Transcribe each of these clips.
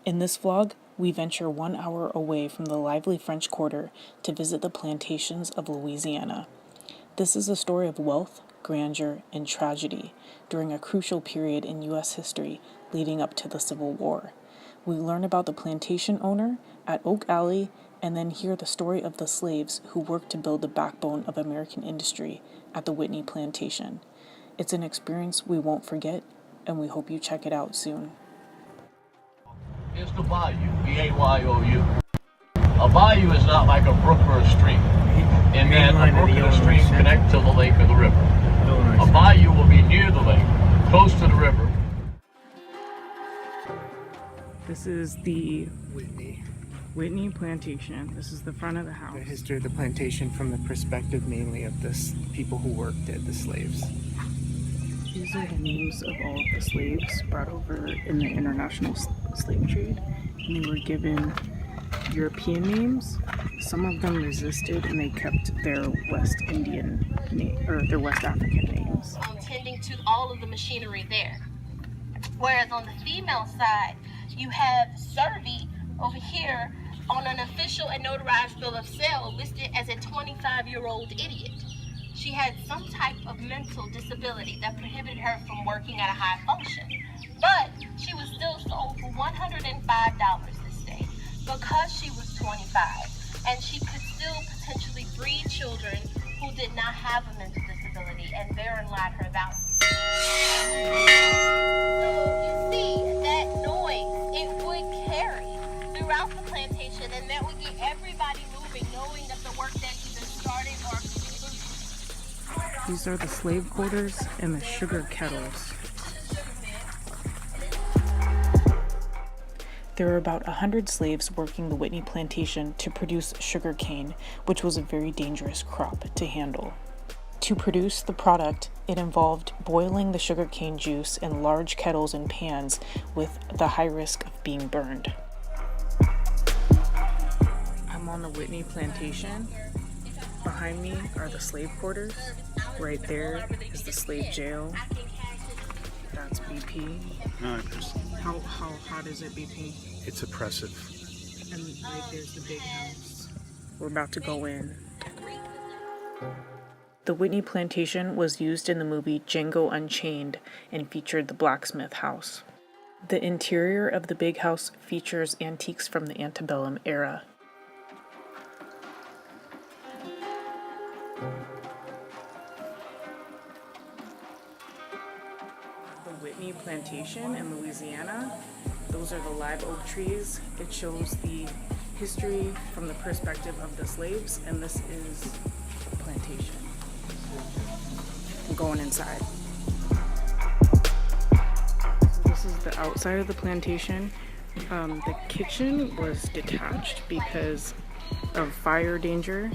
In this vlog, we venture 1 hour away from the lively French Quarter to visit the plantations of Louisiana. This is a story of wealth, grandeur, and tragedy during a crucial period in U.S. history leading up to the Civil War. We learn about the plantation owner at Oak Alley and then hear the story of the slaves who worked to build the backbone of American industry at the Whitney Plantation. It's an experience we won't forget, and we hope you check it out soon. Is the bayou, B-A-Y-O-U. A bayou is not like a brook or a stream, in that a brook and a stream connect to the lake or the river. A bayou will be near the lake, close to the river. This is the Whitney Plantation. This is the front of the house. The history of the plantation from the perspective mainly of the people who worked it, the slaves. These are the names of all of the slaves brought over in the international slave trade. And they were given European names. Some of them resisted and they kept their West Indian name or their West African names. Tending to all of the machinery there. Whereas on the female side, you have Servy over here on an official and notarized bill of sale listed as a 25-year-old idiot. She had some type of mental disability that prohibited her from working at a high function. But she was still sold for $105 this day because she was 25 and she could still potentially breed children who did not have a mental disability, and therein lied her value. So you see, that noise, it would carry throughout the plantation, and that would get everybody moving, knowing that the work that either started or concluded. These are the slave quarters and the sugar kettles. There were about 100 slaves working the Whitney Plantation to produce sugar cane, which was a very dangerous crop to handle. To produce the product, it involved boiling the sugar cane juice in large kettles and pans with the high risk of being burned. I'm on the Whitney Plantation. Behind me are the slave quarters. Right there is the slave jail. That's BP. How hot is it, BP? It's oppressive. And right there's the big house. We're about to go in. The Whitney Plantation was used in the movie Django Unchained and featured the blacksmith house. The interior of the big house features antiques from the Antebellum era. The Whitney Plantation in Louisiana. Those are the live oak trees. It shows the history from the perspective of the slaves, and this is the plantation. I'm going inside. So this is the outside of the plantation. The kitchen was detached because of fire danger,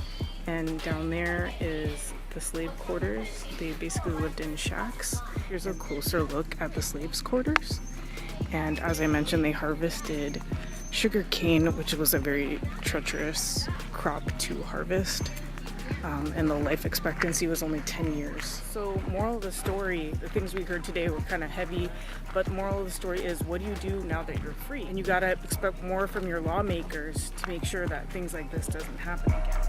and down there is the slave quarters. They basically lived in shacks. Here's a closer look at the slaves' quarters. And as I mentioned, they harvested sugar cane, which was a very treacherous crop to harvest. And the life expectancy was only 10 years. So moral of the story, the things we heard today were kind of heavy, but the moral of the story is, what do you do now that you're free? And you gotta expect more from your lawmakers to make sure that things like this doesn't happen again.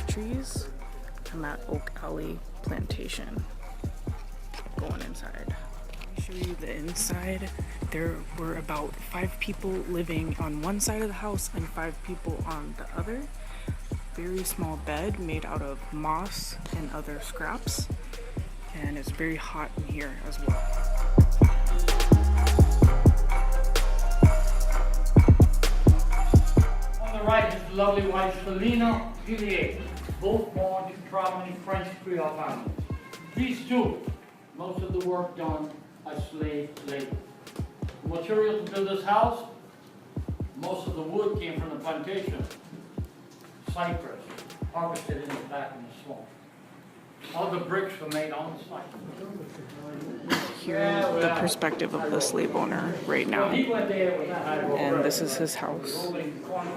Trees. I'm at Oak Alley Plantation. Going inside. Let me show you the inside. There were about 5 people living on one side of the house and 5 people on the other. Very small bed made out of moss and other scraps. And it's very hot in here as well. On the right is the lovely wife Selena Juliet, both born to prominent French Creole families. These two, most of the work done by slave labor. The material to build this house, most of the wood came from the plantation. Cypress, harvested in the back in the swamp. All the bricks were made on site. Hear the perspective of the slave owner right now. And this is his house.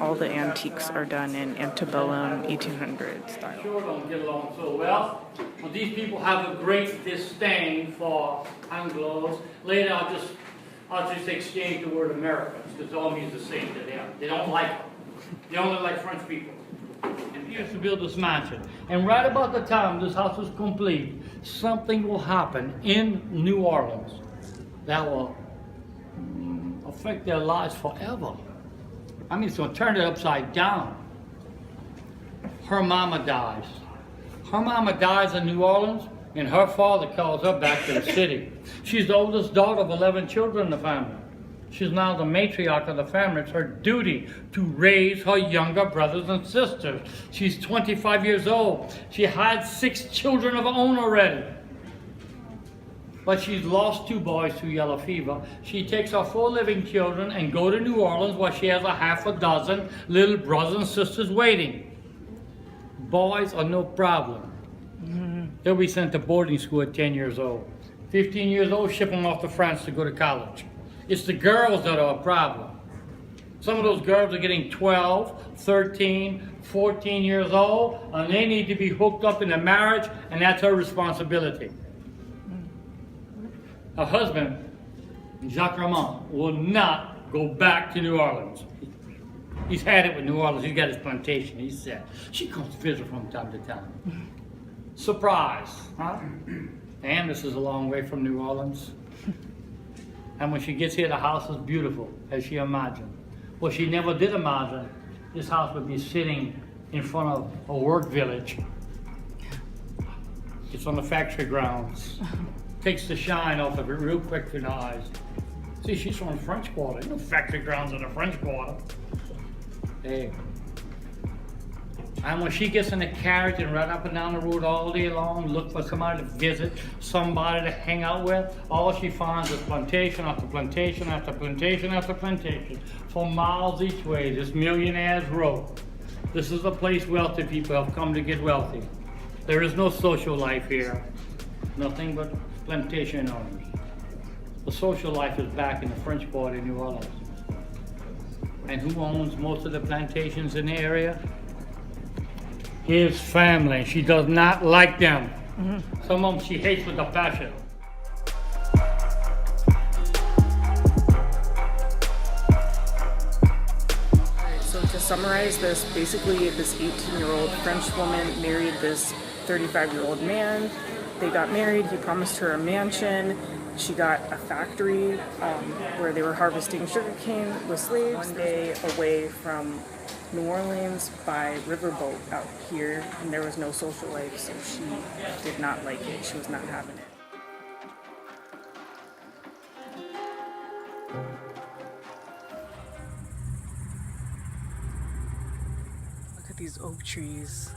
All the antiques are done in Antebellum 1800 style. Sure don't get along so well. Well, these people have a great disdain for Anglos. Later, I'll just exchange the word Americans, because it all means the same to them. They don't like them. They only like French people. And he used to build this mansion. And right about the time this house was complete, something will happen in New Orleans that will affect their lives forever. I mean, it's going to turn it upside down. Her mama dies. Her mama dies in New Orleans, and her father calls her back to the city. She's the oldest daughter of 11 children in the family. She's now the matriarch of the family. It's her duty to raise her younger brothers and sisters. She's 25 years old. She had 6 children of her own already. But she's lost 2 boys to yellow fever. She takes her 4 living children and go to New Orleans, where she has a half a dozen little brothers and sisters waiting. Boys are no problem. They'll be sent to boarding school at 10 years old. 15 years old, ship them off to France to go to college. It's the girls that are a problem. Some of those girls are getting 12, 13, 14 years old, and they need to be hooked up in a marriage, and that's her responsibility. Her husband, Jacques Ramon, will not go back to New Orleans. He's had it with New Orleans. He's got his plantation. He said, she comes to visit from time to time. Surprise, huh? And this is a long way from New Orleans. And when she gets here, the house is beautiful, as she imagined. Well, she never did imagine this house would be sitting in front of a work village. It's on the factory grounds. Takes the shine off of it real quick in her eyes. See, she's from the French Quarter. There's no factory grounds in the French Quarter. Hey. And when she gets in the carriage and ride up and down the road all day long, look for somebody to visit, somebody to hang out with, all she finds is plantation after plantation after plantation after plantation, for miles each way, this Millionaire's Road. This is a place wealthy people have come to get wealthy. There is no social life here. Nothing but plantation owners. The social life is back in the French Quarter in New Orleans. And who owns most of the plantations in the area? His family. She does not like them. Some of them she hates with a passion. So to summarize this, basically this 18-year-old French woman married this 35-year-old man. They got married, he promised her a mansion. She got a factory where they were harvesting sugarcane with slaves. One day away from New Orleans by riverboat out here, and there was no social life, so she did not like it. She was not having it. Look at these oak trees.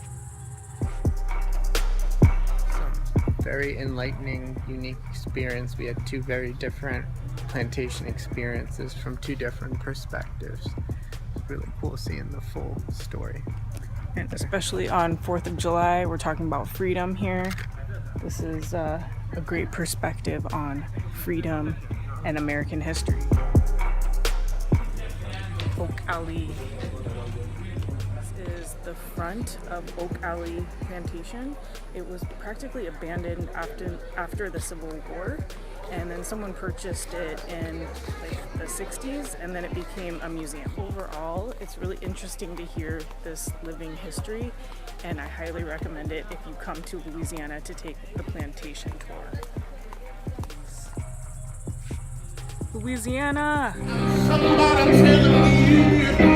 Very enlightening, unique experience. We had 2 very different plantation experiences from 2 different perspectives. It's really cool seeing the full story. And especially on 4th of July, we're talking about freedom here. This is a great perspective on freedom and American history. Oak Alley. This is the front of Oak Alley Plantation. It was practically abandoned after the Civil War, and then someone purchased it in like the 60s, and then it became a museum. Overall, it's really interesting to hear this living history, and I highly recommend it if you come to Louisiana to take the plantation tour. Louisiana! Somebody telling me